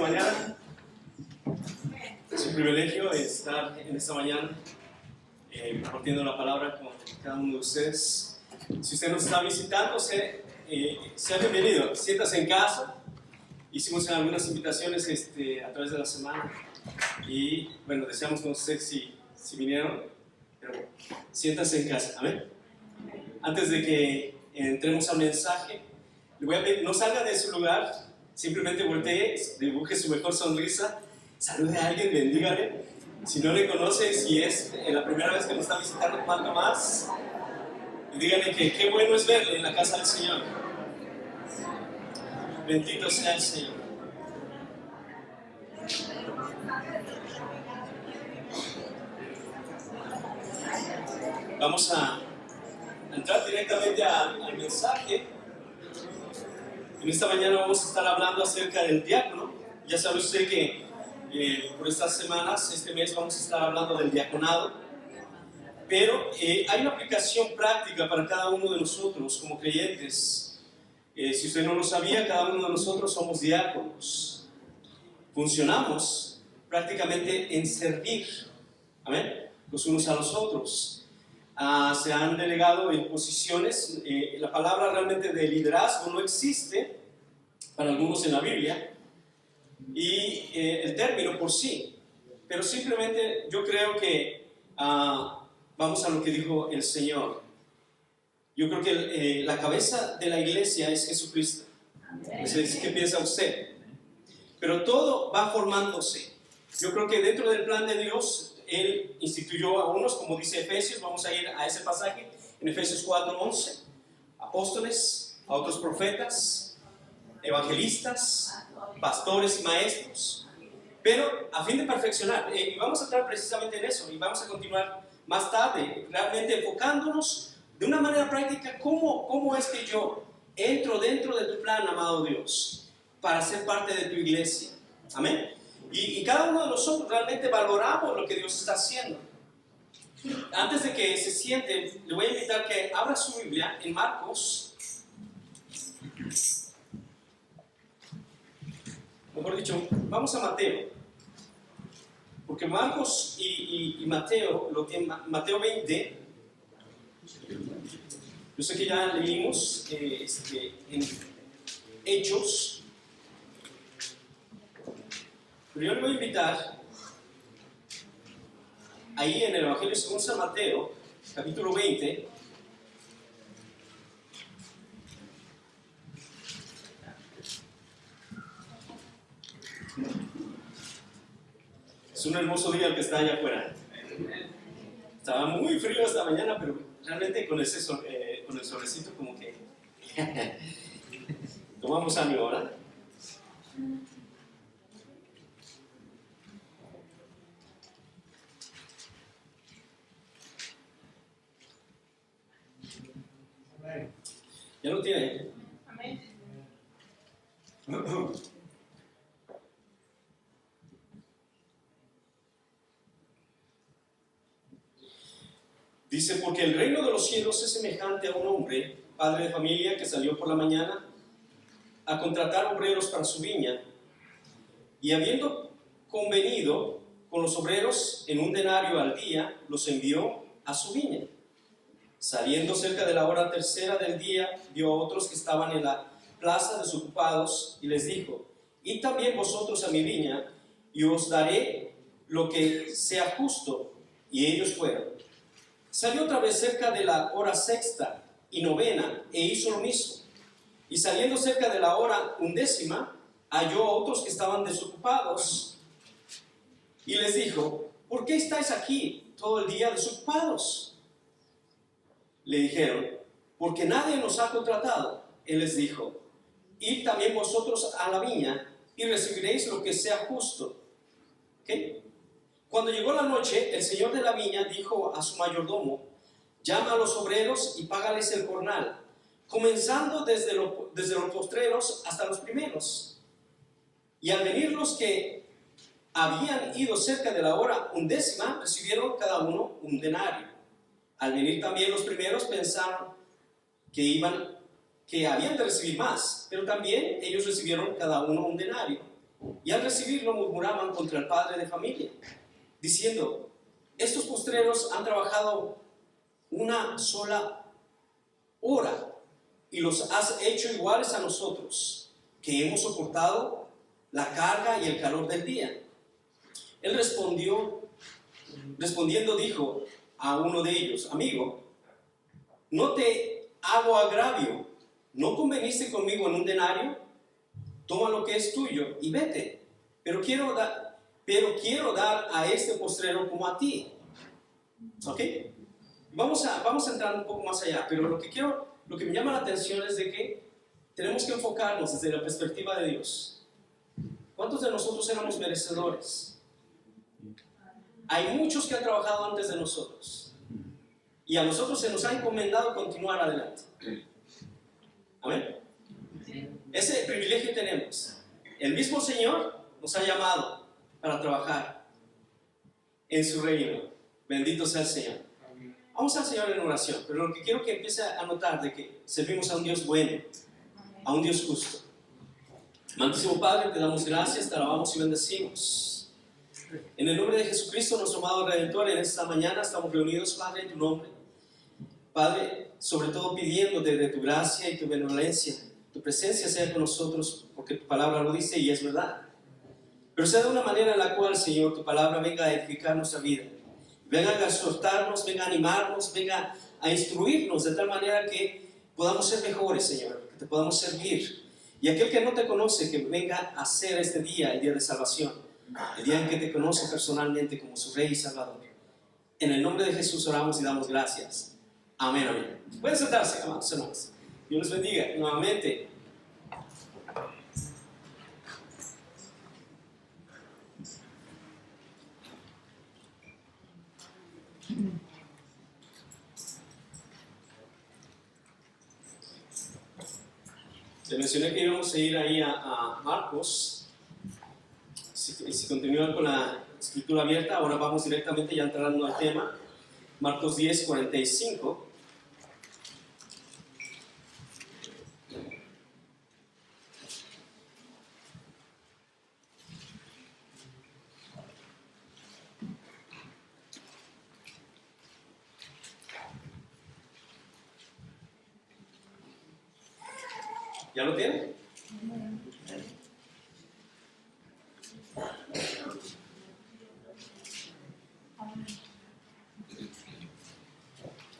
mañana. Es un privilegio estar en esta mañana compartiendo la palabra con cada uno de ustedes. Si usted nos está visitando, sea bienvenido. Siéntase en casa. Hicimos algunas invitaciones a través de la semana y bueno, deseamos conocer si vinieron, pero siéntase en casa. Amén. Antes de que entremos al mensaje, le voy a pedir, no salga de su lugar, simplemente voltee, dibuje su mejor sonrisa, salude a alguien, bendígale. Si no le conoce, si es la primera vez que nos está visitando, cuanto más, y dígale que qué bueno es verle en la casa del Señor. Bendito sea el Señor. Vamos a entrar directamente al mensaje. En esta mañana vamos a estar hablando acerca del diácono. Ya sabe usted que por estas semanas, este mes, vamos a estar hablando del diaconado. Pero hay una aplicación práctica para cada uno de nosotros como creyentes. Si usted no lo sabía, cada uno de nosotros somos diáconos. Funcionamos prácticamente en servir, amén, los unos a los otros. Se han delegado en posiciones, la palabra realmente de liderazgo no existe para algunos en la Biblia, y el término por sí, pero simplemente yo creo que vamos a lo que dijo el Señor. Yo creo que la cabeza de la iglesia es Jesucristo. ¿Qué piensa usted? Pero todo va formándose. Yo creo que dentro del plan de Dios, Él instituyó a unos, como dice Efesios, vamos a ir a ese pasaje, en Efesios 4:11, apóstoles, a otros profetas, evangelistas, pastores y maestros, pero a fin de perfeccionar, y vamos a entrar precisamente en eso, y vamos a continuar más tarde, realmente enfocándonos de una manera práctica, cómo es que yo entro dentro de tu plan, amado Dios, para ser parte de tu iglesia, amén. Y cada uno de nosotros realmente valoramos lo que Dios está haciendo. Antes de que se siente, le voy a invitar que abra su Biblia en Marcos, mejor dicho, vamos a Mateo, porque Marcos y Mateo, Mateo 20, yo sé que ya leímos en Hechos, pero yo le voy a invitar ahí en el Evangelio según San Mateo, capítulo 20, es un hermoso día el que está allá afuera. Estaba muy frío esta mañana, pero realmente con el solecito como que tomamos ánimo ahora. ¿Ya lo tiene? Amén. Dice, porque el reino de los cielos es semejante a un hombre, padre de familia, que salió por la mañana a contratar obreros para su viña, y habiendo convenido con los obreros en 1 denario al día, los envió a su viña. Saliendo cerca de la hora tercera del día, vio a otros que estaban en la plaza desocupados y les dijo, id también vosotros a mi viña y os daré lo que sea justo. Y ellos fueron. Salió otra vez cerca de la hora sexta y novena e hizo lo mismo. Y saliendo cerca de la hora 11, halló a otros que estaban desocupados y les dijo, ¿por qué estáis aquí todo el día desocupados? Le dijeron, porque nadie nos ha contratado. Él les dijo, id también vosotros a la viña y recibiréis lo que sea justo. ¿Okay? Cuando llegó la noche, el señor de la viña dijo a su mayordomo, llama a los obreros y págales el jornal, comenzando desde los postreros hasta los primeros. Y al venir los que habían ido cerca de la hora 11, recibieron cada uno 1 denario. Al venir también los primeros pensaron que habían de recibir más, pero también ellos recibieron cada uno 1 denario. Y al recibirlo murmuraban contra el padre de familia, diciendo: estos postreros han trabajado una sola hora y los has hecho iguales a nosotros, que hemos soportado la carga y el calor del día. Él respondiendo dijo a uno de ellos: amigo, no te hago agravio, ¿no conveniste conmigo en un denario? Toma lo que es tuyo y vete, pero quiero dar a este postrero como a ti. ¿Ok? Vamos a entrar un poco más allá, pero lo que me llama la atención es de que tenemos que enfocarnos desde la perspectiva de Dios. ¿Cuántos de nosotros éramos merecedores? Hay muchos que han trabajado antes de nosotros, y a nosotros se nos ha encomendado continuar adelante. Amén. Ese privilegio tenemos. El mismo Señor nos ha llamado para trabajar en su reino. Bendito sea el Señor. Vamos al Señor en oración, pero lo que quiero que empiece a notar de que servimos a un Dios bueno, a un Dios justo. Amantísimo Padre, te damos gracias, te alabamos y bendecimos. En el nombre de Jesucristo, nuestro amado Redentor, en esta mañana estamos reunidos, Padre, en tu nombre. Padre, sobre todo pidiéndote de tu gracia y tu benevolencia, tu presencia sea con nosotros, porque tu palabra lo dice y es verdad. Pero sea de una manera en la cual, Señor, tu palabra venga a edificar nuestra vida, venga a exhortarnos, venga a animarnos, venga a instruirnos de tal manera que podamos ser mejores, Señor, que te podamos servir. Y aquel que no te conoce, que venga a hacer este día, el día de salvación, el día en que te conoce personalmente como su Rey y Salvador. En el nombre de Jesús oramos y damos gracias. Amén, amén. Pueden sentarse, amados hermanos. Dios les bendiga nuevamente. Les mencioné que íbamos a ir ahí a Marcos. Si continúan con la escritura abierta, ahora vamos directamente ya entrando al tema. Marcos 10, 45. ¿Ya lo tienen?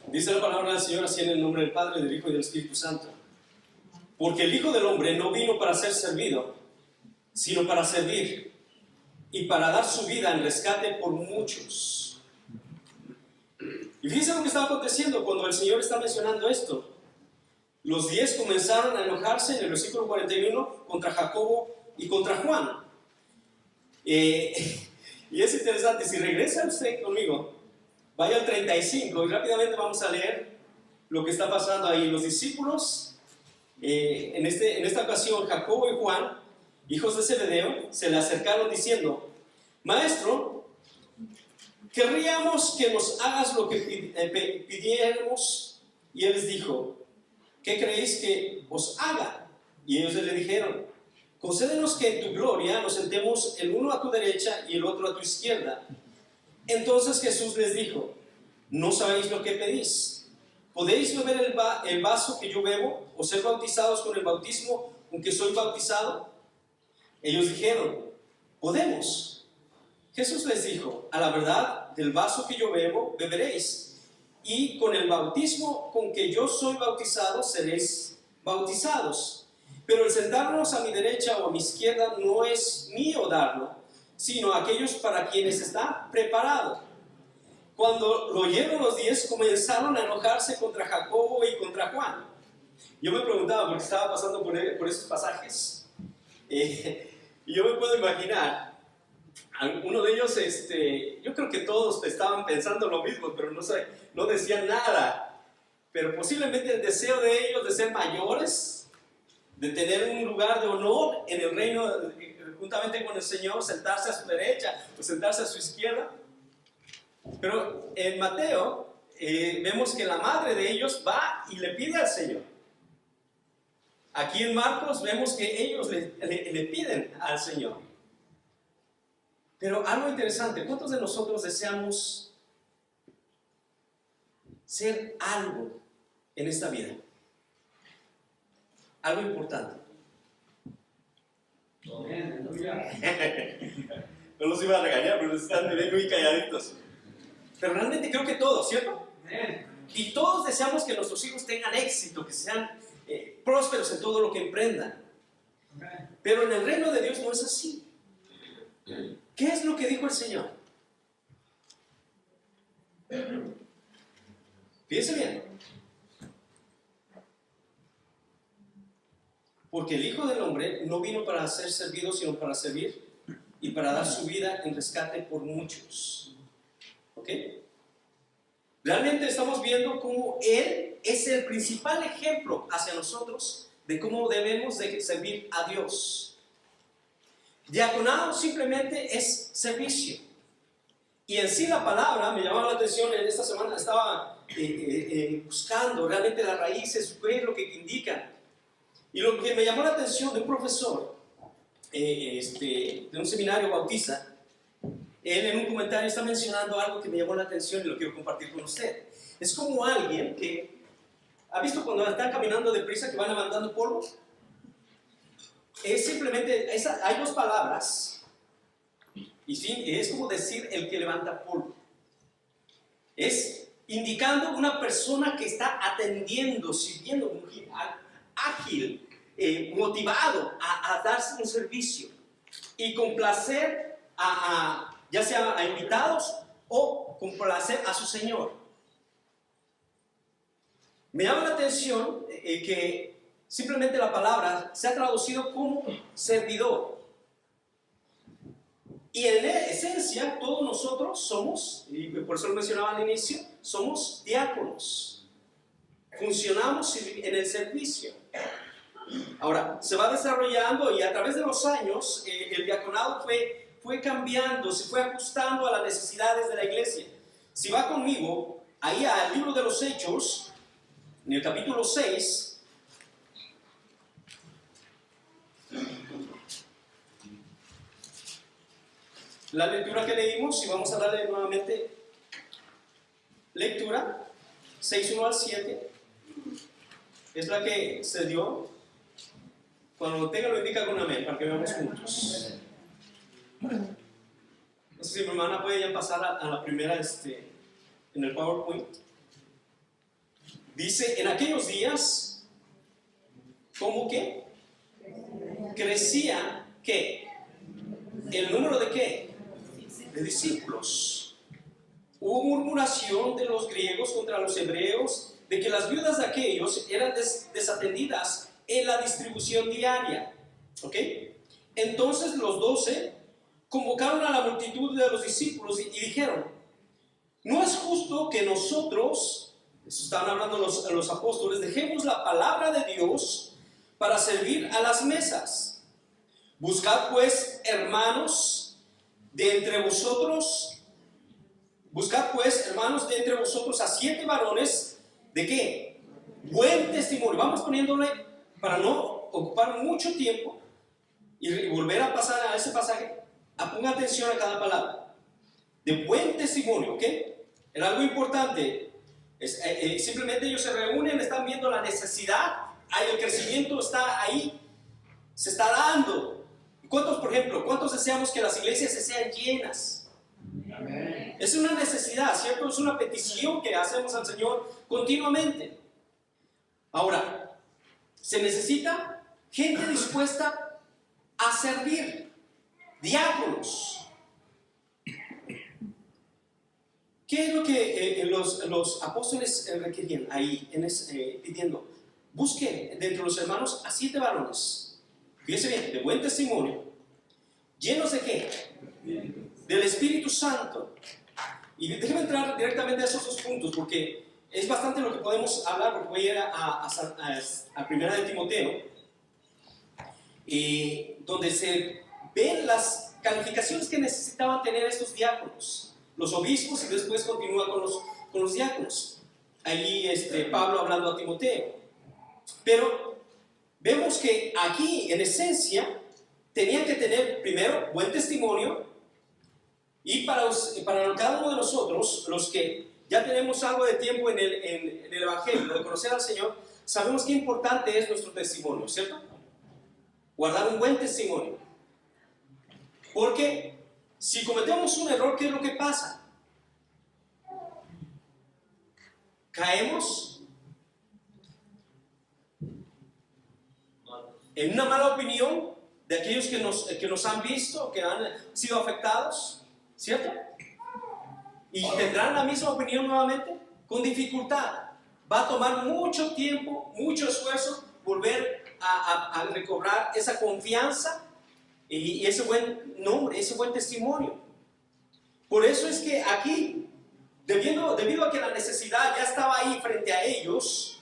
Dice la palabra del Señor así en el nombre del Padre, del Hijo y del Espíritu Santo. Porque el Hijo del Hombre no vino para ser servido, sino para servir y para dar su vida en rescate por muchos. Y fíjense lo que estaba aconteciendo cuando el Señor está mencionando esto. Los 10 comenzaron a enojarse en el versículo 41 contra Jacobo y contra Juan. Y es interesante, si regresa usted conmigo, vaya al 35 y rápidamente vamos a leer lo que está pasando ahí. Los discípulos, en esta ocasión, Jacobo y Juan, hijos de Zebedeo, se le acercaron diciendo: Maestro, querríamos que nos hagas lo que pidiéramos. Y él les dijo: ¿qué creéis que os haga? Y ellos le dijeron: concédenos que en tu gloria nos sentemos el uno a tu derecha y el otro a tu izquierda. Entonces Jesús les dijo: ¿no sabéis lo que pedís? ¿Podéis beber el vaso que yo bebo, o ser bautizados con el bautismo con que soy bautizado? Ellos dijeron: podemos. Jesús les dijo: a la verdad, del vaso que yo bebo, beberéis, y con el bautismo con que yo soy bautizado, seréis bautizados. Pero el sentarnos a mi derecha o a mi izquierda no es mío darlo, sino a aquellos para quienes está preparado. Cuando lo oyeron los 10, comenzaron a enojarse contra Jacobo y contra Juan. Yo me preguntaba, porque estaba pasando por esos pasajes, y yo me puedo imaginar, uno de ellos, yo creo que todos estaban pensando lo mismo, pero no decían nada. Pero posiblemente el deseo de ellos de ser mayores, de tener un lugar de honor en el reino, juntamente con el Señor, sentarse a su derecha o sentarse a su izquierda. Pero en Mateo vemos que la madre de ellos va y le pide al Señor. Aquí en Marcos vemos que ellos le piden al Señor. Pero algo interesante, ¿cuántos de nosotros deseamos ser algo en esta vida? Algo importante. No los iba a regañar, pero están muy calladitos. Pero realmente creo que todos, ¿cierto? Y todos deseamos que nuestros hijos tengan éxito, que sean prósperos en todo lo que emprendan. Pero en el reino de Dios no es así. ¿Qué es lo que dijo el Señor? Fíjense bien. Porque el Hijo del Hombre no vino para ser servido, sino para servir y para dar su vida en rescate por muchos. ¿Ok? Realmente estamos viendo cómo Él es el principal ejemplo hacia nosotros de cómo debemos de servir a Dios. Diaconado simplemente es servicio. Y en sí la palabra me llamaba la atención en esta semana, estaba buscando realmente las raíces, qué es lo que indican. Y lo que me llamó la atención de un profesor de un seminario bautista, él en un comentario está mencionando algo que me llamó la atención y lo quiero compartir con usted. Es como alguien que, ¿ha visto cuando están caminando deprisa que van levantando polvo? Es simplemente, hay dos palabras, y sí, es como decir el que levanta polvo. Es indicando una persona que está atendiendo, sirviendo, ágil, motivado a darse un servicio y complacer ya sea a invitados o complacer a su Señor. Me llama la atención que simplemente la palabra se ha traducido como servidor. Y en esencia todos nosotros somos, y por eso lo mencionaba al inicio, somos diáconos. Funcionamos en el servicio. Ahora, se va desarrollando y a través de los años el diaconado fue cambiando, se fue ajustando a las necesidades de la iglesia. Si va conmigo ahí al libro de los Hechos, en el capítulo 6, la lectura que leímos, y vamos a darle nuevamente lectura, 6:1 al 7, es la que se dio. Cuando lo tenga lo indica con amén, para que veamos juntos. No sé si mi hermana puede ya pasar a la primera en el PowerPoint. Dice, en aquellos días, ¿cómo que? Crecía, ¿qué? ¿El número de qué? De discípulos. Hubo murmuración de los griegos contra los hebreos de que las viudas de aquellos eran desatendidas en la distribución diaria. ¿Ok? Entonces los 12 convocaron a la multitud de los discípulos y dijeron, no es justo que nosotros, estaban hablando los apóstoles, dejemos la palabra de Dios para servir a las mesas. Buscad pues, hermanos, de entre vosotros a 7 varones, ¿de qué? Buen testimonio. Vamos poniéndole, para no ocupar mucho tiempo y volver a pasar a ese pasaje, ponga atención a cada palabra. De buen testimonio, ¿ok? Era algo importante. Simplemente ellos se reúnen, están viendo la necesidad, el crecimiento está ahí, se está dando. ¿Cuántos deseamos que las iglesias se sean llenas? Amén. Es una necesidad, ¿cierto? Es una petición que hacemos al Señor continuamente. Ahora, se necesita gente dispuesta a servir, diáconos. ¿Qué es lo que los apóstoles requerían ahí, pidiendo? Busque de entre los hermanos a 7 varones, fíjese bien, de buen testimonio, llenos de ¿qué? Del Espíritu Santo. Y déjeme entrar directamente a esos 2 puntos, porque es bastante lo que podemos hablar, porque voy a ir a Primera de Timoteo, donde se ven las calificaciones que necesitaban tener estos diáconos, los obispos, y después continúa con los diáconos. Ahí Pablo hablando a Timoteo. Pero vemos que aquí, en esencia, tenían que tener primero buen testimonio, Y para cada uno de nosotros, los que ya tenemos algo de tiempo en el Evangelio, de conocer al Señor, sabemos qué importante es nuestro testimonio, ¿cierto? Guardar un buen testimonio. Porque si cometemos un error, ¿qué es lo que pasa? Caemos en una mala opinión de aquellos que nos han visto, que han sido afectados, ¿cierto? Y tendrán la misma opinión nuevamente, con dificultad. Va a tomar mucho tiempo, mucho esfuerzo, volver a recobrar esa confianza y ese buen nombre, ese buen testimonio. Por eso es que aquí, debido a que la necesidad ya estaba ahí frente a ellos,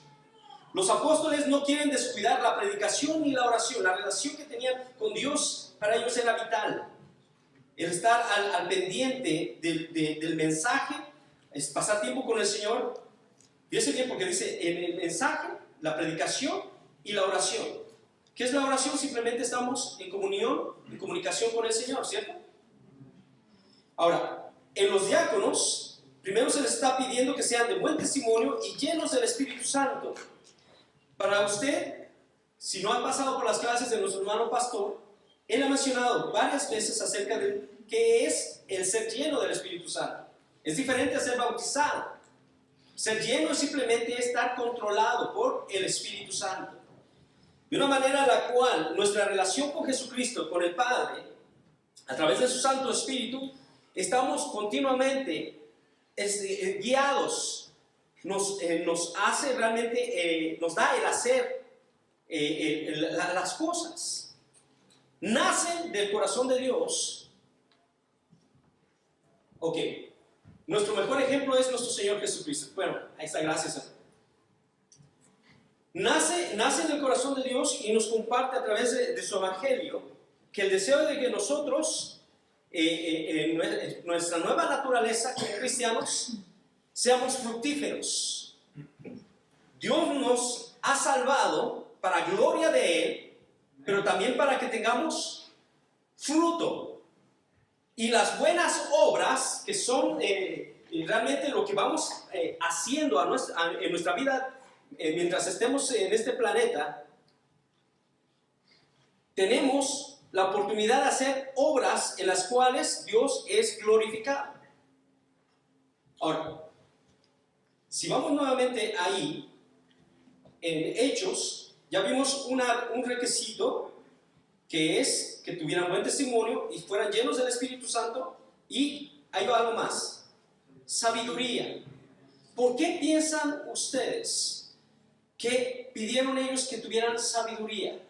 los apóstoles no quieren descuidar la predicación ni la oración. La relación que tenían con Dios para ellos era vital. El estar al pendiente del mensaje, es pasar tiempo con el Señor. Fíjense bien porque dice en el mensaje, la predicación y la oración. ¿Qué es la oración? Simplemente estamos en comunión, en comunicación con el Señor, ¿cierto? Ahora, en los diáconos, primero se les está pidiendo que sean de buen testimonio y llenos del Espíritu Santo. Para usted, si no ha pasado por las clases de nuestro hermano pastor, él ha mencionado varias veces acerca de qué es el ser lleno del Espíritu Santo. Es diferente a ser bautizado. Ser lleno es simplemente estar controlado por el Espíritu Santo. De una manera en la cual nuestra relación con Jesucristo, con el Padre, a través de su Santo Espíritu, estamos continuamente guiados. Nos hace realmente, nos da el hacer las cosas. Nacen del corazón de Dios. Ok, nuestro mejor ejemplo es nuestro Señor Jesucristo. Bueno, ahí está, gracias. Nace del corazón de Dios y nos comparte a través de su Evangelio que el deseo de que nosotros, nuestra nueva naturaleza como cristianos, seamos fructíferos. Dios nos ha salvado para gloria de Él, pero también para que tengamos fruto. Y las buenas obras, que son realmente lo que vamos haciendo en nuestra vida mientras estemos en este planeta, tenemos la oportunidad de hacer obras en las cuales Dios es glorificado. Ahora, si vamos nuevamente ahí, en Hechos, ya vimos un requisito que es que tuvieran buen testimonio y fueran llenos del Espíritu Santo, y hay algo más, sabiduría. ¿Por qué piensan ustedes que pidieron ellos que tuvieran sabiduría?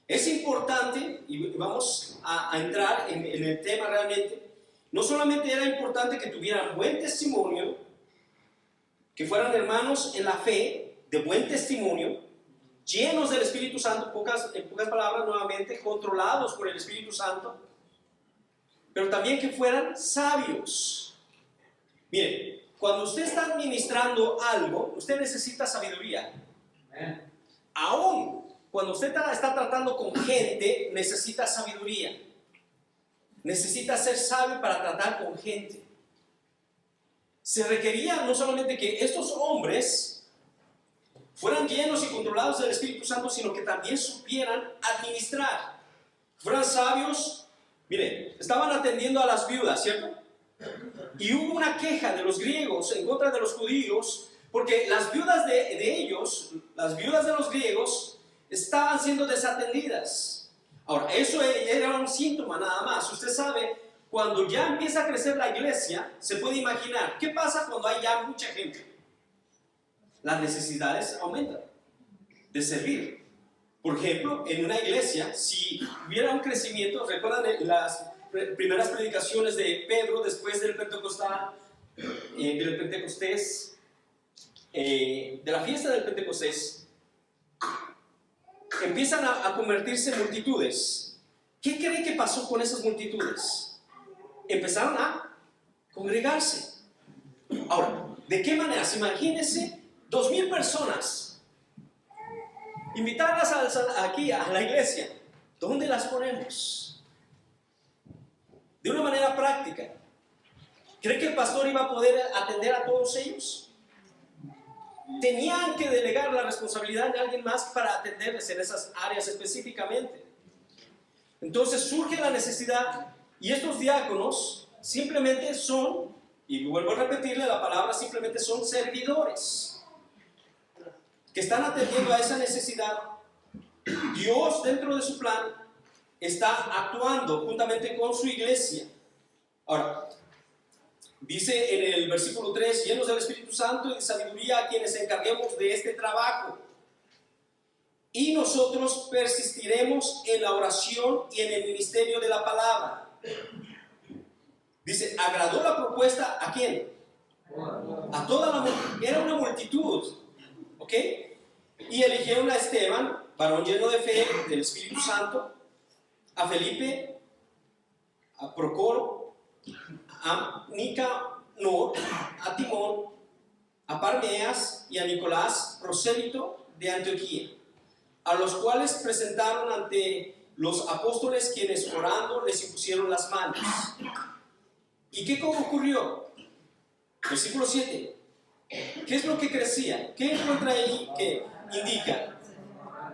Es importante, y vamos a entrar en el tema realmente, no solamente era importante que tuvieran buen testimonio, que fueran hermanos en la fe, de buen testimonio, llenos del Espíritu Santo, en pocas palabras nuevamente, controlados por el Espíritu Santo, pero también que fueran sabios. Miren, cuando usted está administrando algo, usted necesita sabiduría. Aún cuando usted está tratando con gente, necesita sabiduría. Necesita ser sabio para tratar con gente. Se requería no solamente que estos hombres fueran llenos y controlados del Espíritu Santo, sino que también supieran administrar. Fueran sabios. Miren, estaban atendiendo a las viudas, ¿cierto? Y hubo una queja de los griegos en contra de los judíos, porque las viudas de ellos, las viudas de los griegos, estaban siendo desatendidas. Ahora, eso era un síntoma nada más. Usted sabe, cuando ya empieza a crecer la iglesia, se puede imaginar, ¿qué pasa cuando hay ya mucha gente? Las necesidades aumentan de servir. Por ejemplo, en una iglesia, si hubiera un crecimiento, recuerdan las primeras predicaciones de Pedro después del Pentecostés, de la fiesta del Pentecostés, empiezan a convertirse en multitudes. ¿Qué cree que pasó con esas multitudes? Empezaron a congregarse. Ahora, ¿de qué manera? Imagínense 2,000 personas, invitarlas aquí a la iglesia. ¿Dónde las ponemos? De una manera práctica. ¿Cree que el pastor iba a poder atender a todos ellos? Tenían que delegar la responsabilidad en alguien más para atenderles en esas áreas específicamente. Entonces surge la necesidad, y estos diáconos simplemente son, y vuelvo a repetirle la palabra, simplemente son servidores que están atendiendo a esa necesidad. Dios, dentro de su plan, está actuando juntamente con su iglesia. Ahora, dice en el versículo 3, llenos del Espíritu Santo y de sabiduría a quienes encarguemos de este trabajo. Y nosotros persistiremos en la oración y en el ministerio de la palabra. Dice, agradó la propuesta ¿a quién? A toda la multitud. Era una multitud, ¿ok? Y eligieron a Esteban, varón lleno de fe del Espíritu Santo, a Felipe, a Procoro, a Nicanor, a Timón, a Parmenas y a Nicolás, prosélito de Antioquía, a los cuales presentaron ante los apóstoles, quienes orando les impusieron las manos. ¿Y qué ocurrió? Versículo 7. ¿Qué es lo que crecía? ¿Qué encuentra ahí que indica?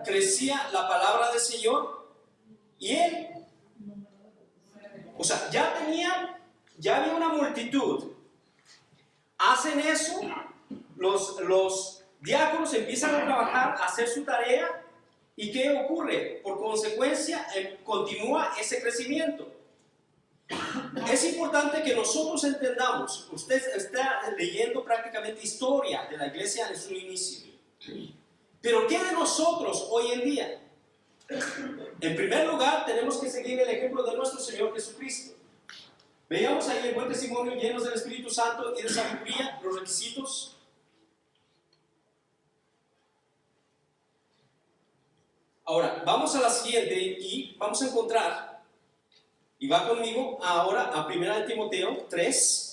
Crecía la palabra del Señor y él. O sea, ya había una multitud. Hacen eso, los diáconos empiezan a trabajar, a hacer su tarea. ¿Y qué ocurre? Por consecuencia, continúa ese crecimiento. Es importante que nosotros entendamos, usted está leyendo prácticamente historia de la iglesia en su inicio. Pero ¿qué de nosotros hoy en día? En primer lugar, tenemos que seguir el ejemplo de nuestro Señor Jesucristo. Veamos ahí el buen testimonio, llenos del Espíritu Santo y de sabiduría, los requisitos. Ahora, vamos a la siguiente y vamos a encontrar, y va conmigo ahora a 1 Timoteo 3.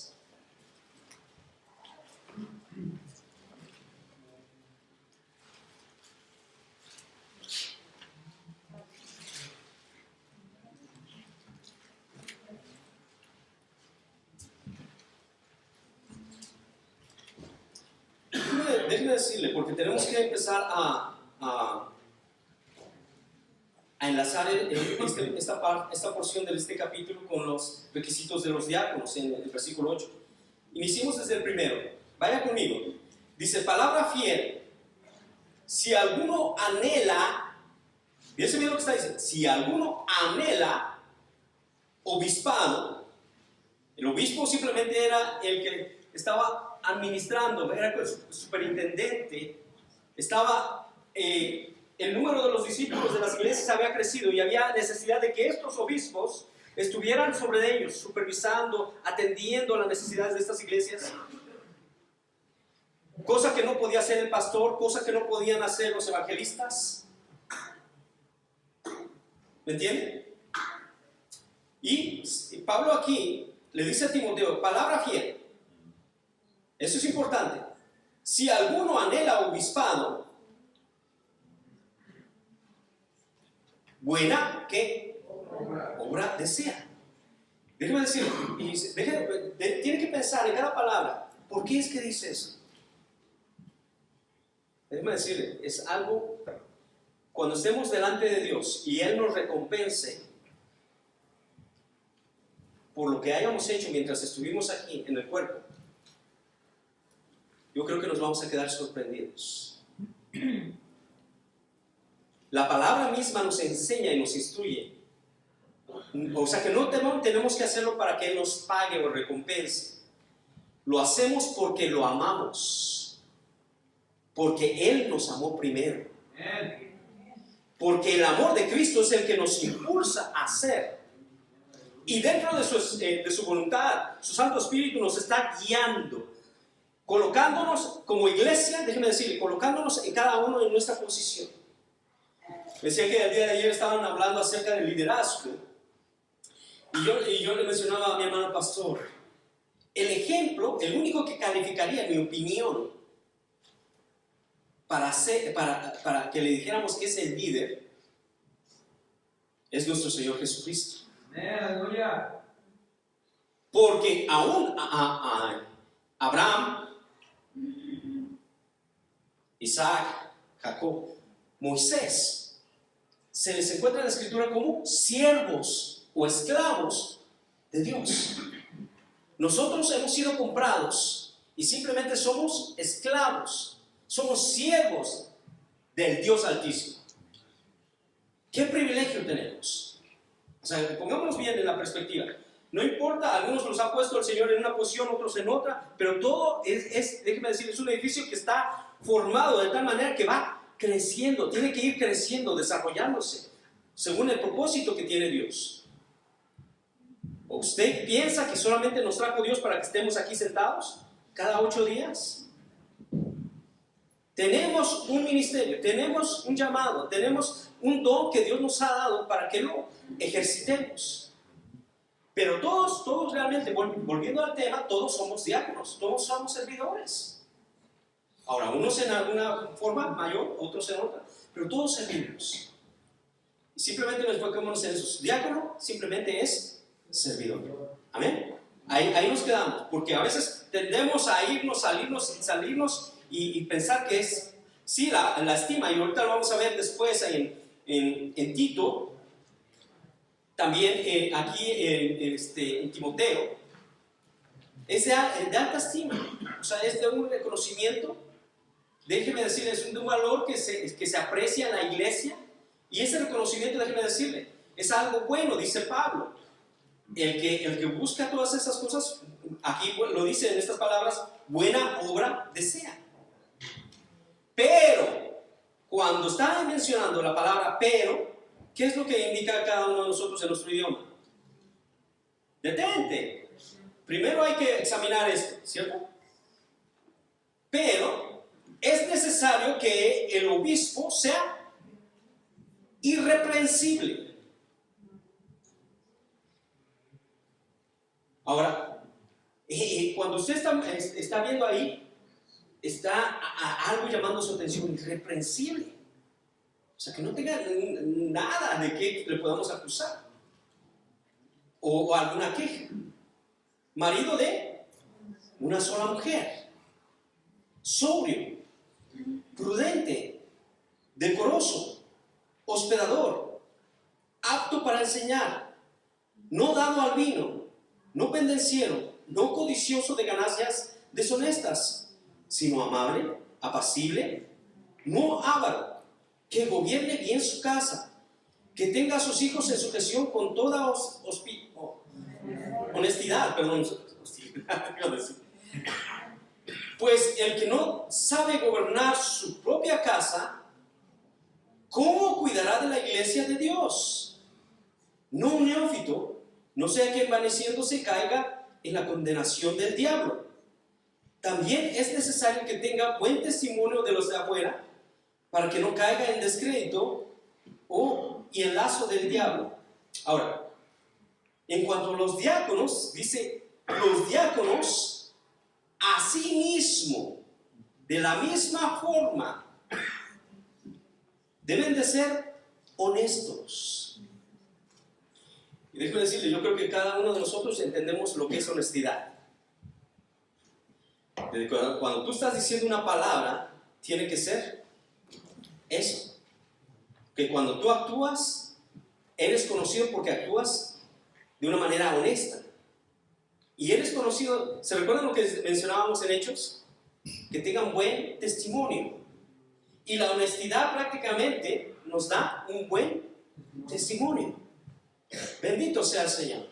Déjeme decirle, porque tenemos que empezar a enlazar esta porción de este capítulo con los requisitos de los diáconos en el versículo 8. Iniciemos desde el primero. Vaya conmigo. Dice, palabra fiel. Si alguno anhela, fíjense bien lo que está diciendo, si alguno anhela obispado, el obispo simplemente era el que estaba administrando, era el superintendente, estaba... el número de los discípulos de las iglesias había crecido y había necesidad de que estos obispos estuvieran sobre ellos, supervisando, atendiendo las necesidades de estas iglesias. Cosa que no podía hacer el pastor, cosa que no podían hacer los evangelistas. ¿Me entienden? Y Pablo aquí le dice a Timoteo, palabra fiel. Eso es importante. Si alguno anhela obispado, buena, ¿qué? Obra desea. Déjeme decir, tiene que pensar en cada palabra. ¿Por qué es que dice eso? Déjeme decirle, es algo, cuando estemos delante de Dios y Él nos recompense por lo que hayamos hecho mientras estuvimos aquí en el cuerpo, yo creo que nos vamos a quedar sorprendidos. La palabra misma nos enseña y nos instruye. O sea que no tenemos que hacerlo para que Él nos pague o recompense. Lo hacemos porque lo amamos. Porque Él nos amó primero. Porque el amor de Cristo es el que nos impulsa a hacer. Y dentro de su voluntad, su Santo Espíritu nos está guiando. Colocándonos como iglesia, déjenme decirle, colocándonos en cada uno en nuestra posición. Decía que el día de ayer estaban hablando acerca del liderazgo. Y yo le mencionaba a mi hermano pastor, el ejemplo, el único que calificaría, en mi opinión, para que le dijéramos que es el líder, es nuestro Señor Jesucristo. Porque aún a Abraham, Isaac, Jacob, Moisés, se les encuentra en la escritura como siervos o esclavos de Dios. Nosotros hemos sido comprados y simplemente somos esclavos, somos siervos del Dios Altísimo. ¿Qué privilegio tenemos? O sea, pongámonos bien en la perspectiva. No importa, algunos los ha puesto el Señor en una posición, otros en otra, pero todo déjeme decir, es un edificio que está formado de tal manera que va creciendo, tiene que ir creciendo, desarrollándose, según el propósito que tiene Dios. ¿O usted piensa que solamente nos trajo Dios para que estemos aquí sentados cada 8 días? Tenemos un ministerio, tenemos un llamado, tenemos un don que Dios nos ha dado para que lo ejercitemos. Pero todos realmente, volviendo al tema, todos somos diáconos, todos somos servidores. Ahora, unos en alguna forma mayor, otros en otra, pero todos servimos. Y simplemente nos enfocamos en eso. Diácono simplemente es servidor. Amén. Ahí nos quedamos, porque a veces tendemos a salirnos y pensar que es, sí, la estima, y ahorita lo vamos a ver después en Tito. También aquí en Timoteo, es de alta estima, o sea, es de un reconocimiento, déjeme decirle, es de un valor que se aprecia en la iglesia, y ese reconocimiento, déjeme decirle, es algo bueno, dice Pablo. El que busca todas esas cosas, aquí lo dice en estas palabras, buena obra desea. Pero, cuando está mencionando la palabra pero, ¿qué es lo que indica cada uno de nosotros en nuestro idioma? Detente. Primero hay que examinar esto, ¿cierto? Pero es necesario que el obispo sea irreprensible. Ahora, cuando usted está viendo ahí, está algo llamando su atención, irreprensible. O sea, que no tenga nada de que le podamos acusar o alguna queja. Marido de una sola mujer, sobrio, prudente, decoroso, hospedador, apto para enseñar, no dado al vino, no pendenciero, no codicioso de ganancias deshonestas, sino amable, apacible, no avaro, que gobierne bien su casa, que tenga a sus hijos en sujeción con toda honestidad, pues el que no sabe gobernar su propia casa, ¿cómo cuidará de la iglesia de Dios? No un neófito, no sea que envaneciéndose caiga en la condenación del diablo. También es necesario que tenga buen testimonio de los de afuera, para que no caiga en descrédito y en lazo del diablo. Ahora, en cuanto a los diáconos, dice, los diáconos asimismo, de la misma forma, deben de ser honestos. Y déjeme decirle, yo creo que cada uno de nosotros entendemos lo que es honestidad. Cuando tú estás diciendo una palabra, tiene que ser eso, que cuando tú actúas, eres conocido porque actúas de una manera honesta. Y eres conocido, ¿se recuerdan lo que mencionábamos en Hechos? Que tengan buen testimonio. Y la honestidad prácticamente nos da un buen testimonio. Bendito sea el Señor.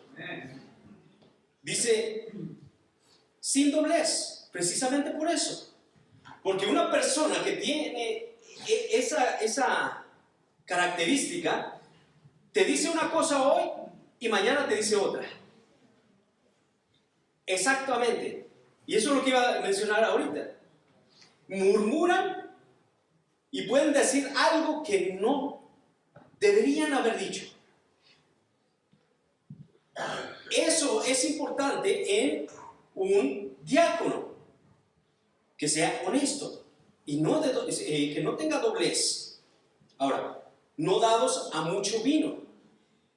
Dice, sin doblez, precisamente por eso. Porque una persona que tiene esa característica, te dice una cosa hoy y mañana te dice otra. Exactamente. Y eso es lo que iba a mencionar ahorita. Murmuran y pueden decir algo que no deberían haber dicho. Eso es importante en un diácono, que sea honesto y que no tenga doblez. Ahora, no dados a mucho vino.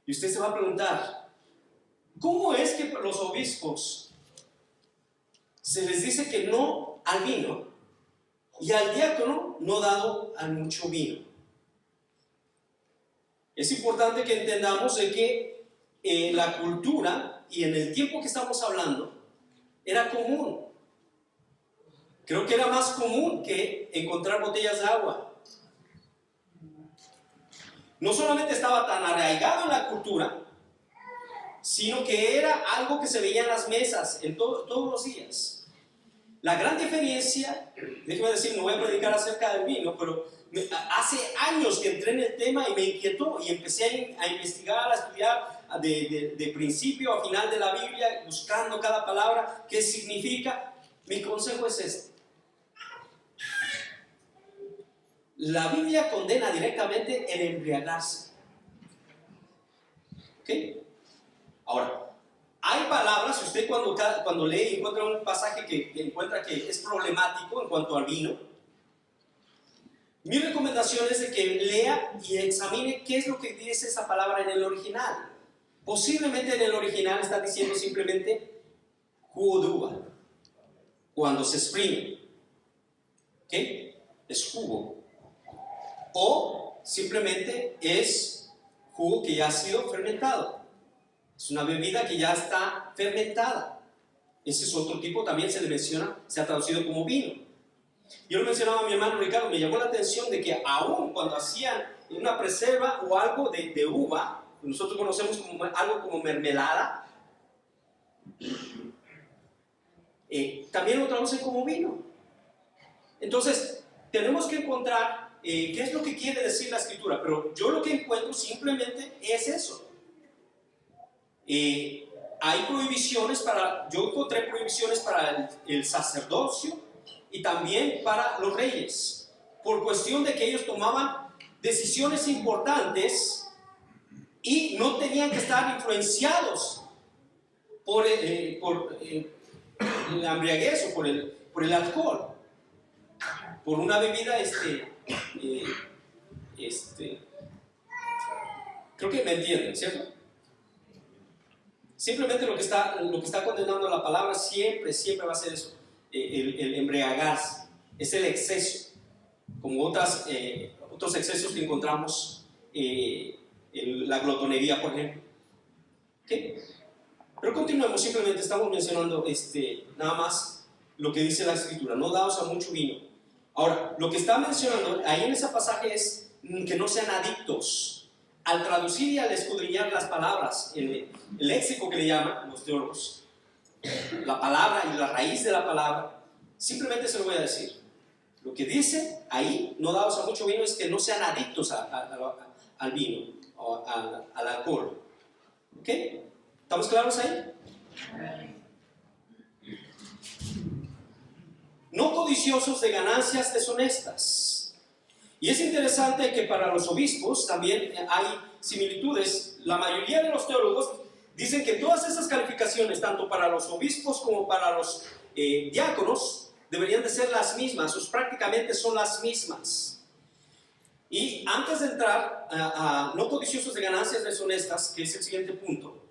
Y usted se va a preguntar, ¿cómo es que los obispos se les dice que no al vino y al diácono no dado a mucho vino. Es importante que entendamos de que la cultura y en el tiempo que estamos hablando era común. Creo que era más común que encontrar botellas de agua. No solamente estaba tan arraigado en la cultura, sino que era algo que se veía en las mesas todos los días. La gran diferencia, déjeme decir, no voy a predicar acerca del vino, pero hace años que entré en el tema y me inquietó y empecé a investigar, a estudiar de principio a final de la Biblia, buscando cada palabra, qué significa. Mi consejo es este: la Biblia condena directamente el embriagarse. ¿Ok? Ahora, hay palabras, si usted cuando lee y encuentra un pasaje que encuentra que es problemático en cuanto al vino, mi recomendación es de que lea y examine qué es lo que dice esa palabra en el original. Posiblemente en el original está diciendo simplemente jugo de uva, cuando se exprime. ¿Ok? Es jugo. O simplemente es jugo que ya ha sido fermentado. Es una bebida que ya está fermentada. Ese es otro tipo, también se le menciona, se ha traducido como vino. Yo lo mencionaba a mi hermano Ricardo, me llamó la atención de que aún cuando hacían una preserva o algo de uva, nosotros conocemos como algo como mermelada, también lo traducen como vino. Entonces, tenemos que encontrar qué es lo que quiere decir la escritura, pero yo lo que encuentro simplemente es eso. Hay prohibiciones yo encontré prohibiciones para el sacerdocio y también para los reyes, por cuestión de que ellos tomaban decisiones importantes y no tenían que estar influenciados por la embriaguez o por el alcohol, por una bebida creo que me entienden, ¿cierto? Simplemente lo que está condenando la palabra siempre va a ser eso, el embriagarse, es el exceso, como otros excesos que encontramos, la glotonería, por ejemplo. ¿Okay? Pero continuemos, simplemente estamos mencionando nada más lo que dice la escritura, no daos a mucho vino. Ahora, lo que está mencionando ahí en ese pasaje es que no sean adictos. Al traducir y al escudriñar las palabras, el léxico que le llaman los teólogos, la palabra y la raíz de la palabra, simplemente se lo voy a decir. Lo que dice ahí, no daos a mucho vino, es que no sean adictos al vino o al alcohol. ¿Ok? ¿Estamos claros ahí? No codiciosos de ganancias deshonestas. Y es interesante que para los obispos también hay similitudes. La mayoría de los teólogos dicen que todas esas calificaciones, tanto para los obispos como para los diáconos, deberían de ser las mismas, o prácticamente son las mismas. Y antes de entrar a no codiciosos de ganancias deshonestas, que es el siguiente punto,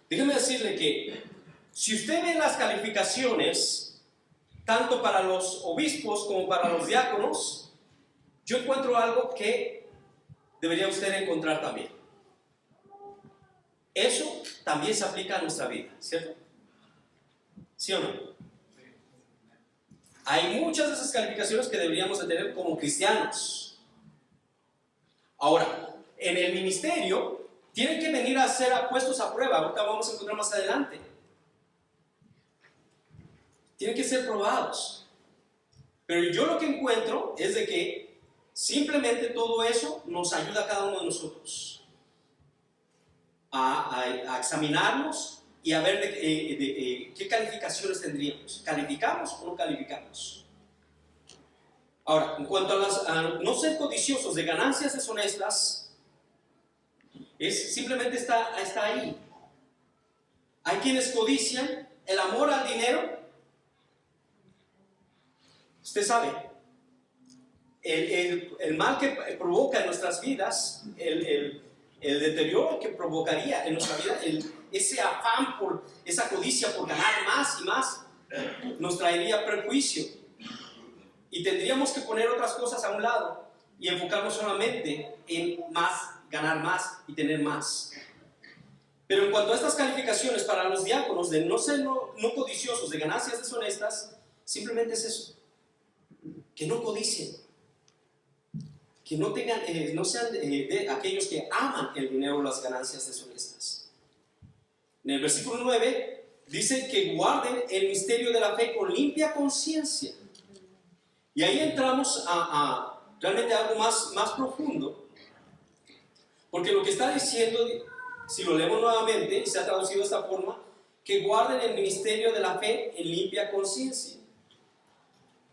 déjeme decirle que si usted ve las calificaciones, tanto para los obispos como para los diáconos, yo encuentro algo que debería usted encontrar también. Eso también se aplica a nuestra vida, ¿cierto? ¿Sí o no? Hay muchas de esas calificaciones que deberíamos de tener como cristianos. Ahora, en el ministerio tienen que venir a ser puestos a prueba. Ahorita vamos a encontrar más adelante. Tienen que ser probados. Pero yo lo que encuentro es de que simplemente todo eso nos ayuda a cada uno de nosotros a examinarnos y a ver qué calificaciones tendríamos. ¿Calificamos o no calificamos? Ahora, en cuanto a no ser codiciosos de ganancias deshonestas, simplemente está ahí. Hay quienes codician el amor al dinero. Usted sabe, el mal que provoca en nuestras vidas, el deterioro que provocaría en nuestra vida, ese afán por esa codicia por ganar más y más nos traería perjuicio. Y tendríamos que poner otras cosas a un lado y enfocarnos solamente en ganar más y tener más. Pero en cuanto a estas calificaciones para los diáconos de no ser no codiciosos, de ganancias deshonestas, simplemente es eso, que no codicien, que no tengan, no sean de aquellos que aman el dinero o las ganancias deshonestas. En el versículo 9 dice que guarden el misterio de la fe con limpia conciencia. Y ahí entramos a realmente algo más profundo, porque lo que está diciendo, si lo leemos nuevamente, y se ha traducido de esta forma, que guarden el ministerio de la fe en limpia conciencia.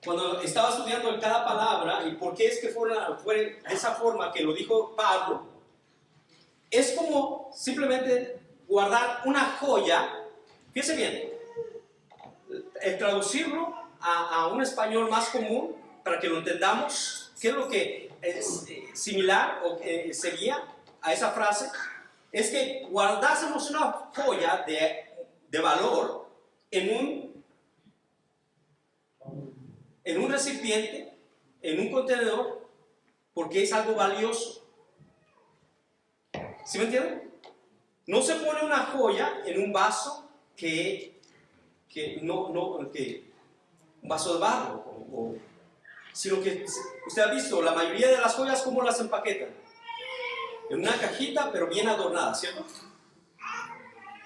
Cuando estaba estudiando cada palabra y por qué es que fue de esa forma que lo dijo Pablo, es como simplemente guardar una joya. Fíjense bien, el traducirlo a un español más común, para que lo entendamos, qué es lo que es similar o que sería a esa frase, es que guardásemos una joya de valor en un recipiente, en un contenedor, porque es algo valioso. ¿Sí me entienden? No se pone una joya en un vaso un vaso de barro, sino que usted ha visto la mayoría de las joyas cómo las empaquetan, en una cajita pero bien adornada, ¿cierto?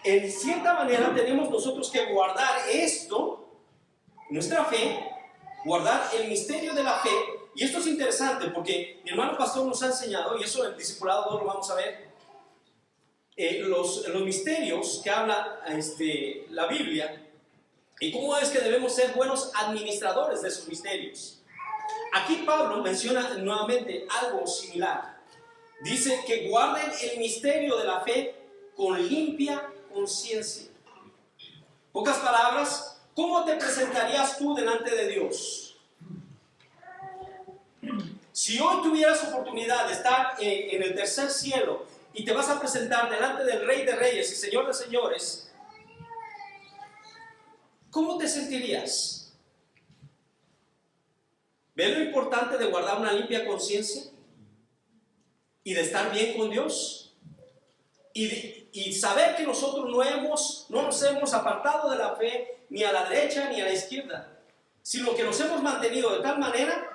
En cierta manera tenemos nosotros que guardar esto, nuestra fe, guardar el misterio de la fe. Y esto es interesante porque mi hermano pastor nos ha enseñado, y eso en el discipulado 2 lo vamos a ver, los misterios que habla la Biblia, y cómo es que debemos ser buenos administradores de esos misterios. Aquí Pablo menciona nuevamente algo similar. Dice que guarden el misterio de la fe con limpia conciencia. Pocas palabras, ¿cómo te presentarías tú delante de Dios? Si hoy tuvieras oportunidad de estar en el tercer cielo y te vas a presentar delante del Rey de Reyes y Señor de Señores, ¿cómo te sentirías? ¿Ves lo importante de guardar una limpia conciencia? Y de estar bien con Dios. Y saber que nosotros no nos hemos apartado de la fe ni a la derecha ni a la izquierda, sino que nos hemos mantenido de tal manera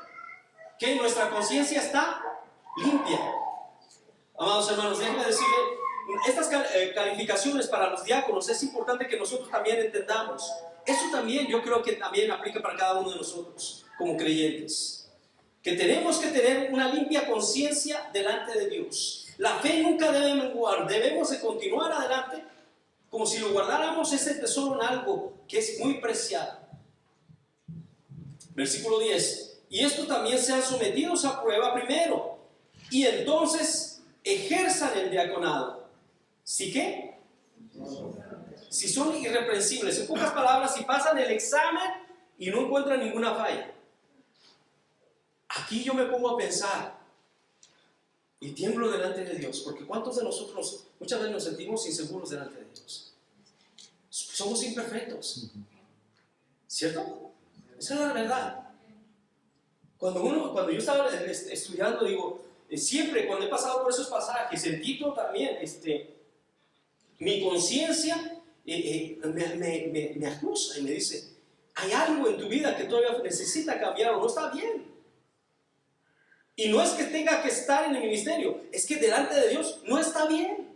que nuestra conciencia está limpia. Amados hermanos, déjenme decirle, estas calificaciones para los diáconos es importante que nosotros también entendamos. Eso también yo creo que también aplica para cada uno de nosotros como creyentes, que tenemos que tener una limpia conciencia delante de Dios. La fe nunca debe menguar, debemos de continuar adelante como si lo guardáramos ese tesoro en algo que es muy preciado. Versículo 10: y esto también sean sometidos a prueba primero, y entonces ejerzan el diaconado. ¿Sí qué? Si son irreprensibles, en pocas palabras, si pasan el examen y no encuentran ninguna falla. Aquí yo me pongo a pensar y tiemblo delante de Dios, porque ¿cuántos de nosotros muchas veces nos sentimos inseguros delante de Dios? Somos imperfectos, ¿cierto? Esa es la verdad. Cuando yo estaba estudiando, digo, siempre cuando he pasado por esos pasajes, el Tito también, mi conciencia me acusa y me dice, hay algo en tu vida que todavía necesita cambiar o no está bien. Y no es que tenga que estar en el ministerio, es que delante de Dios no está bien.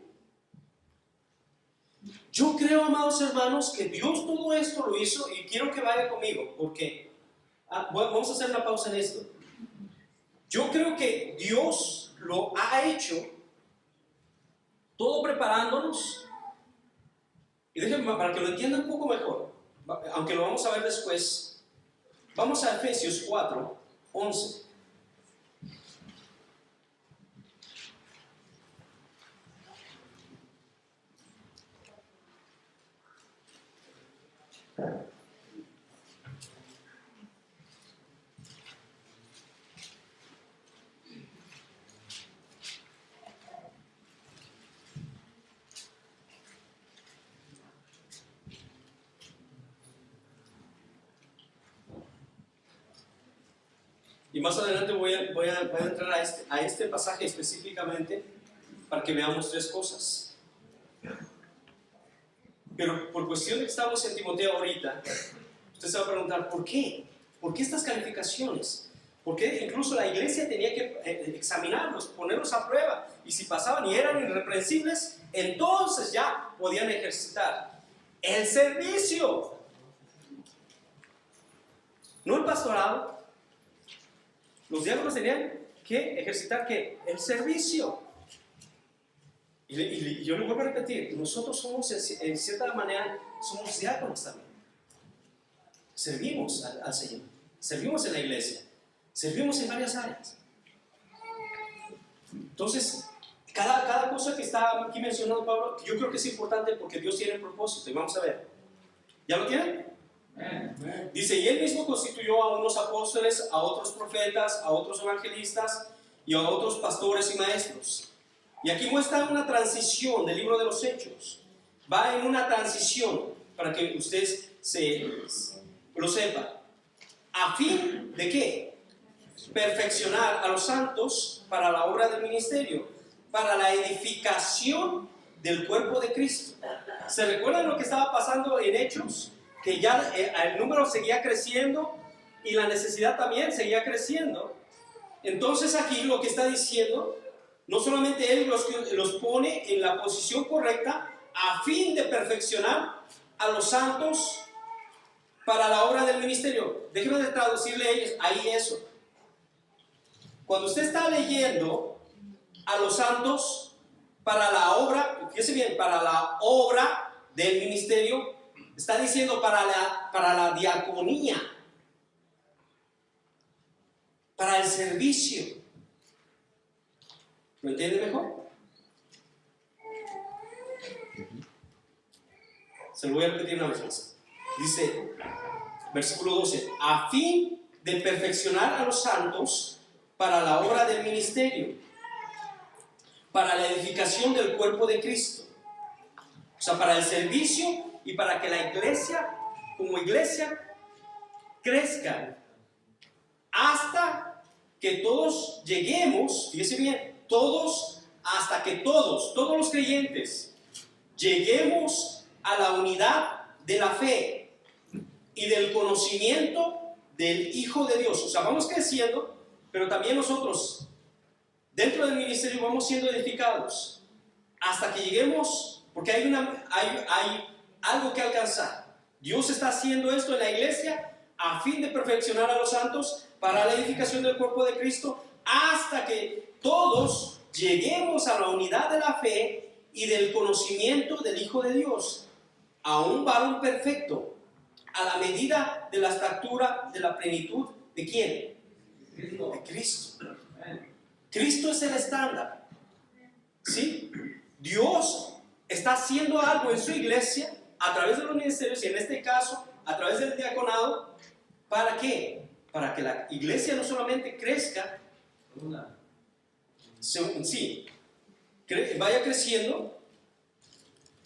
Yo creo, amados hermanos, que Dios todo esto lo hizo, y quiero que vaya conmigo, porque vamos a hacer una pausa en esto. Yo creo que Dios lo ha hecho todo preparándonos, y déjenme para que lo entiendan un poco mejor, aunque lo vamos a ver después. Vamos a Efesios 4:11. Y más adelante voy a entrar a este pasaje específicamente para que veamos tres cosas. Pero por cuestión de que estamos en Timoteo ahorita, usted se va a preguntar, ¿por qué? ¿Por qué estas calificaciones? ¿Por qué incluso la iglesia tenía que examinarlos, ponerlos a prueba? Y si pasaban y eran irreprensibles, entonces ya podían ejercitar el servicio. No el pastorado. Los diáconos tenían que ejercitar ¿qué? El servicio. Y yo le vuelvo a repetir, nosotros somos, en cierta manera, somos diáconos también. Servimos al Señor, servimos en la iglesia, servimos en varias áreas. Entonces, cada cosa que está aquí mencionando Pablo, yo creo que es importante porque Dios tiene un propósito. Y vamos a ver. ¿Ya lo tienen? Dice, y él mismo constituyó a unos apóstoles, a otros profetas, a otros evangelistas y a otros pastores y maestros. Y aquí muestra una transición del libro de los Hechos. Va en una transición, para que usted lo sepa. ¿A fin de qué? Perfeccionar a los santos para la obra del ministerio, para la edificación del cuerpo de Cristo. ¿Se recuerdan lo que estaba pasando en Hechos? Que ya el número seguía creciendo y la necesidad también seguía creciendo. Entonces aquí lo que está diciendo, no solamente él los pone en la posición correcta a fin de perfeccionar a los santos para la obra del ministerio. Déjenme de traducirle ahí eso. Cuando usted está leyendo a los santos para la obra, fíjese bien, para la obra del ministerio, está diciendo para la diaconía, para el servicio. ¿Lo entiende mejor? Se lo voy a repetir una vez más. Dice, versículo 12, a fin de perfeccionar a los santos para la obra del ministerio, para la edificación del cuerpo de Cristo. O sea, para el servicio y para que la iglesia, como iglesia, crezca hasta que todos lleguemos, fíjese bien, hasta que todos los creyentes, lleguemos a la unidad de la fe y del conocimiento del Hijo de Dios. O sea, vamos creciendo, pero también nosotros, dentro del ministerio, vamos siendo edificados hasta que lleguemos, porque hay algo que alcanzar. Dios está haciendo esto en la iglesia a fin de perfeccionar a los santos para la edificación del cuerpo de Cristo, hasta que todos lleguemos a la unidad de la fe y del conocimiento del Hijo de Dios, a un varón perfecto, a la medida de la estatura de la plenitud ¿de quién? De Cristo. Cristo es el estándar. ¿Sí? Dios está haciendo algo en su iglesia a través de los ministerios y en este caso a través del diaconado. ¿Para qué? Para que la iglesia no solamente crezca, vaya creciendo,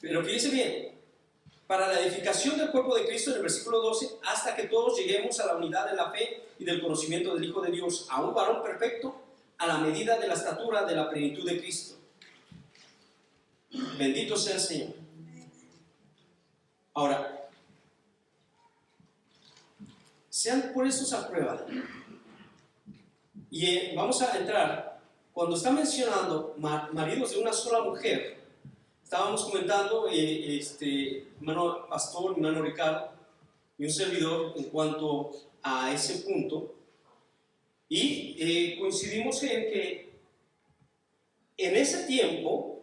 pero fíjese bien, para la edificación del cuerpo de Cristo, en el versículo 12, hasta que todos lleguemos a la unidad de la fe y del conocimiento del Hijo de Dios, a un varón perfecto, a la medida de la estatura de la plenitud de Cristo. Bendito sea el Señor. Ahora, sean puestos a prueba. Y vamos a entrar, cuando está mencionando maridos de una sola mujer, estábamos comentando, hermano pastor, hermano Ricardo y un servidor en cuanto a ese punto, y coincidimos en que en ese tiempo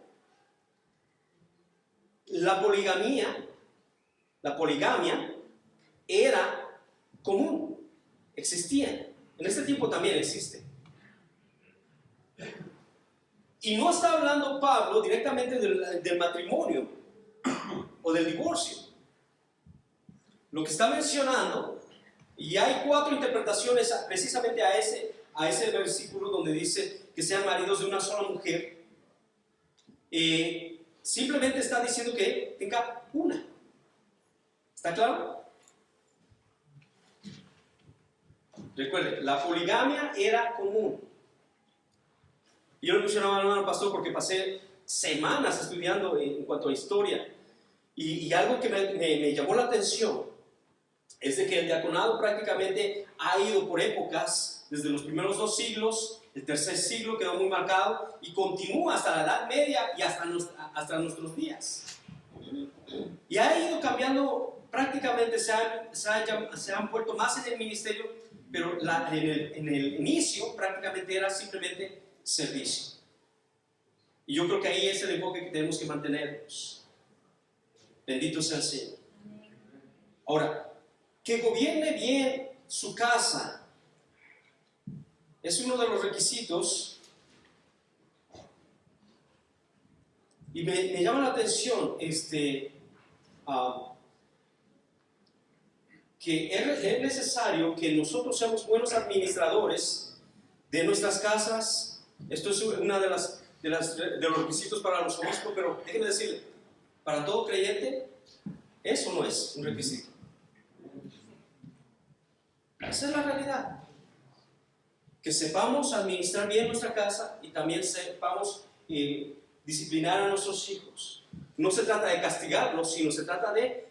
la poligamia era común, existía. En este tiempo también existe. Y no está hablando Pablo directamente del matrimonio o del divorcio. Lo que está mencionando, y hay 4 interpretaciones precisamente a ese versículo donde dice que sean maridos de una sola mujer, simplemente está diciendo que tenga una. ¿Está claro? Recuerde, la poligamia era común. Y yo lo mencionaba, hermano pastor, porque pasé semanas estudiando en cuanto a historia. Y algo que me llamó la atención es de que el diaconado prácticamente ha ido por épocas, desde los primeros 2 siglos, el tercer siglo quedó muy marcado y continúa hasta la Edad Media y hasta nuestros días. Y ha ido cambiando, prácticamente se han vuelto más en el ministerio, pero en el inicio prácticamente era simplemente servicio. Y yo creo que ahí es el enfoque que tenemos que mantenernos. Bendito sea el Señor. Ahora, que gobierne bien su casa es uno de los requisitos. Y me llama la atención que es necesario que nosotros seamos buenos administradores de nuestras casas. Esto es uno de los requisitos para los obispos, pero déjenme decirle, para todo creyente, eso no es un requisito. Esa es la realidad. Que sepamos administrar bien nuestra casa y también sepamos disciplinar a nuestros hijos. No se trata de castigarlos, sino se trata de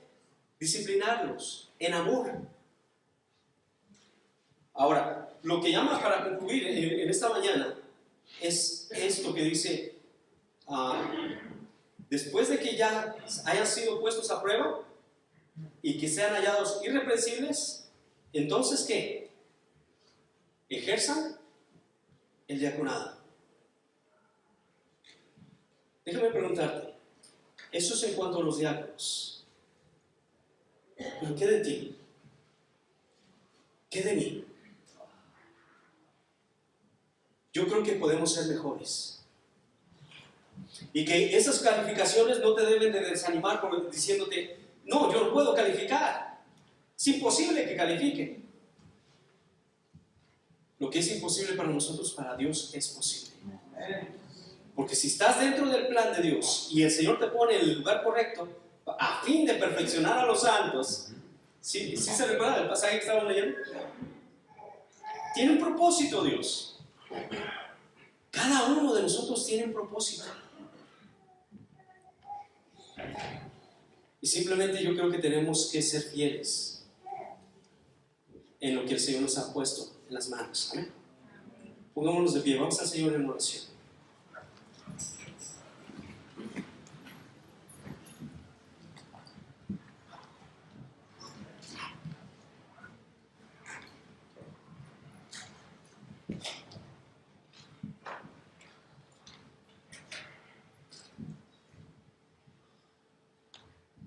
disciplinarlos en amor. Ahora, lo que llama para concluir en esta mañana es esto que dice, después de que ya hayan sido puestos a prueba y que sean hallados irreprensibles, entonces ¿qué? Ejerzan el diaconado. Déjame preguntarte, eso es en cuanto a los diáconos. ¿Pero qué de ti? ¿Qué de mí? Yo creo que podemos ser mejores. Y que esas calificaciones no te deben de desanimar diciéndote, no, yo no puedo calificar. Es imposible que califique. Lo que es imposible para nosotros, para Dios es posible. Porque si estás dentro del plan de Dios y el Señor te pone en el lugar correcto a fin de perfeccionar a los santos, ¿sí se recuerda del pasaje que estaban leyendo? Tiene un propósito Dios. Cada uno de nosotros tiene un propósito. Y simplemente yo creo que tenemos que ser fieles en lo que el Señor nos ha puesto en las manos. Amén. Pongámonos de pie, vamos al Señor en oración.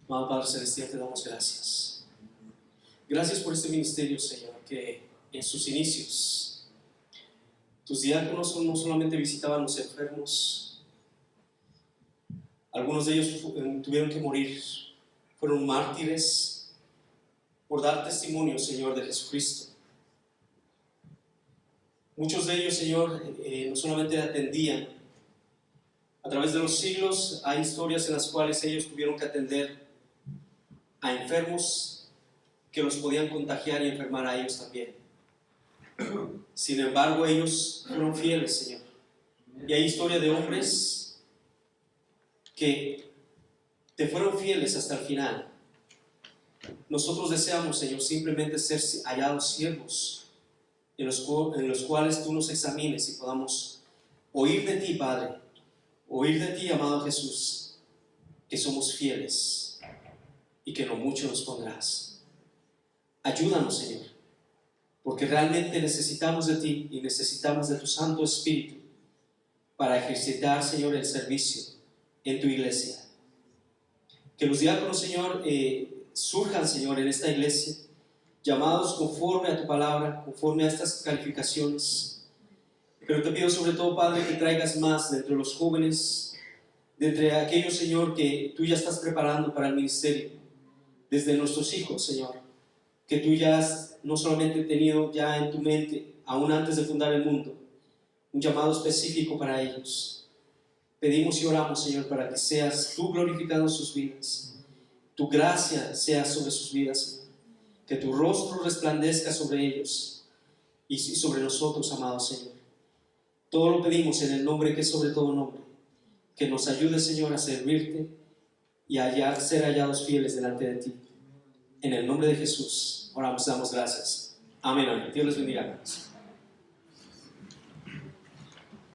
Amado Padre Celestial, te damos gracias. Gracias por este ministerio, Señor, que en sus inicios tus diáconos no solamente visitaban a los enfermos, algunos de ellos tuvieron que morir, fueron mártires por dar testimonio, Señor, de Jesucristo. Muchos de ellos, Señor, no solamente atendían. A través de los siglos hay historias en las cuales ellos tuvieron que atender a enfermos que los podían contagiar y enfermar a ellos también. Sin embargo, ellos fueron fieles, Señor. Y hay historia de hombres que te fueron fieles hasta el final. Nosotros deseamos, Señor, simplemente ser hallados siervos en los cuales tú nos examines y podamos oír de ti, Padre, oír de ti, amado Jesús, que somos fieles y que no mucho nos pondrás. Ayúdanos, Señor, porque realmente necesitamos de ti y necesitamos de tu Santo Espíritu para ejercitar, Señor, el servicio en tu iglesia. Que los diáconos, Señor, surjan, Señor, en esta iglesia, llamados conforme a tu palabra, conforme a estas calificaciones. Pero te pido sobre todo, Padre, que traigas más de entre los jóvenes, de entre aquellos, Señor, que tú ya estás preparando para el ministerio, desde nuestros hijos, Señor, que tú ya has no solamente tenido ya en tu mente, aún antes de fundar el mundo, un llamado específico para ellos. Pedimos y oramos, Señor, para que seas tú glorificado en sus vidas, tu gracia sea sobre sus vidas, Señor. Que tu rostro resplandezca sobre ellos y sobre nosotros, amado Señor. Todo lo pedimos en el nombre que es sobre todo nombre. Que nos ayude, Señor, a servirte y a ser hallados fieles delante de ti. En el nombre de Jesús oramos y damos gracias. Amén, amén. Dios les bendiga.